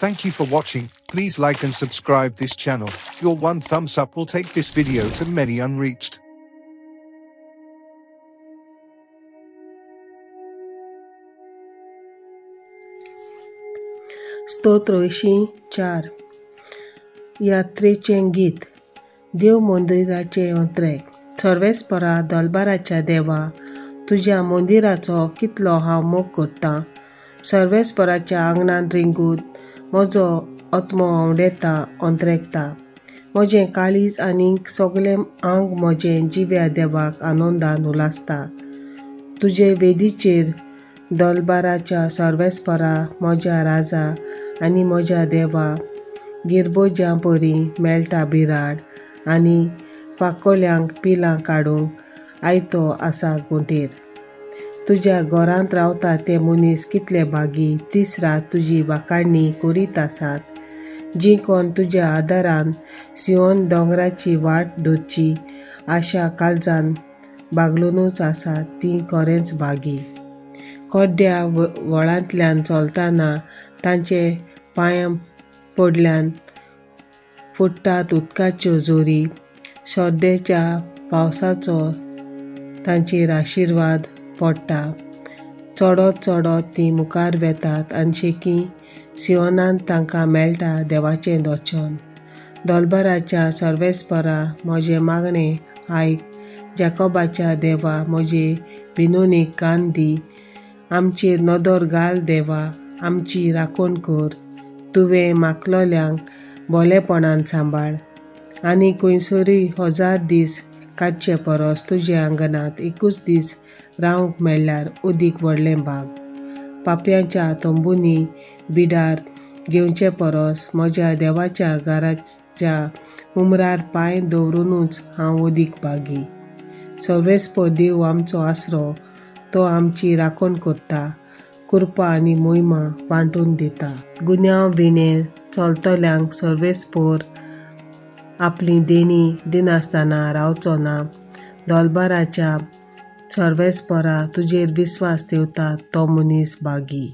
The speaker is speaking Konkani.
Thank you for watching. Please like and subscribe this channel. Your one thumbs up will take this video to many unreached. स्तोत्र 4 यात्रेचें गीत. देव मंदिराचे अंतरेक. सर्वेस्परा दलबाराच्या देवा, तुज्या मंदिराचो कितलो हांव मोग करतां. सर्वेस्पराच्या आंगणान रिंगून म्हजो आत्मो आवडेता अंतरेकता. म्हजें काळीज आनीक सगलें आंग म्हजें जिव्या देवाक आनंदान उलासता. तुजे वेदीचेर दलबाराच्या सर्वेस्परा म्हज्या राजा आनी म्हज्या देवा, गिरबोज्यां परी मेळटा बिराड आनी पाकोल्यांक पिलां काडूंक आयतो आसा गुंटेर. तुज्या घरांत रावता ते मनीस कितले बागी, दीस रात तुजी वाखाणणी करीत आसात. जीं कोण तुज्या आदारान सियोन दोंगराची वाट धरची आशा काळजान बागलूनूच आसात, तीं खरेंच बागी. कोड्ड्या वळांतल्यान चलतना तांचे पांयां पडल्यान फुट्टात उदकाच्यो झोरी. श्रद्धेच्या पावसाचो तांचेर आशिर्वाद पडटा. चडत चडत तीं मुखार वेतात आनी शेकी सियोनांत तांकां मेळटा देवाचें दर्शन. दलबाराच्या सर्वेस्परा म्हजें मागणें आयक. जाकोबाच्या देवा, म्हजे विनोनीक कान दी. आमचेर नदर घाल देवा, आमची राखण कर. तुवें मागलोल्यांक भलेपणान सांबाळ. आनी खंयसरूय 1000 दीस काडचे परस तुज्या आंगणांत एकूच दीस रावंक मेळ्ळ्यार अदीक व्हडलें भाग. पापयांच्या तंबूंनी बिडार घेवचे परस म्हज्या देवाच्या घराच्या उमरार पांय दवरूनच हांव अदीक बागी. सर्वेस्पर देव आमचो आसरो, तो आमची राखण करता, कृपा आनी मोहिमा वांटून दिता. गुन्यांव विणे चलतल्यांक सर्वेस्पर आपली देणी दिनासतना रावचो ना. दलबाराच्या सर्वेस्परा तुजेर विस्वास ठेवता तो मनीस बागी.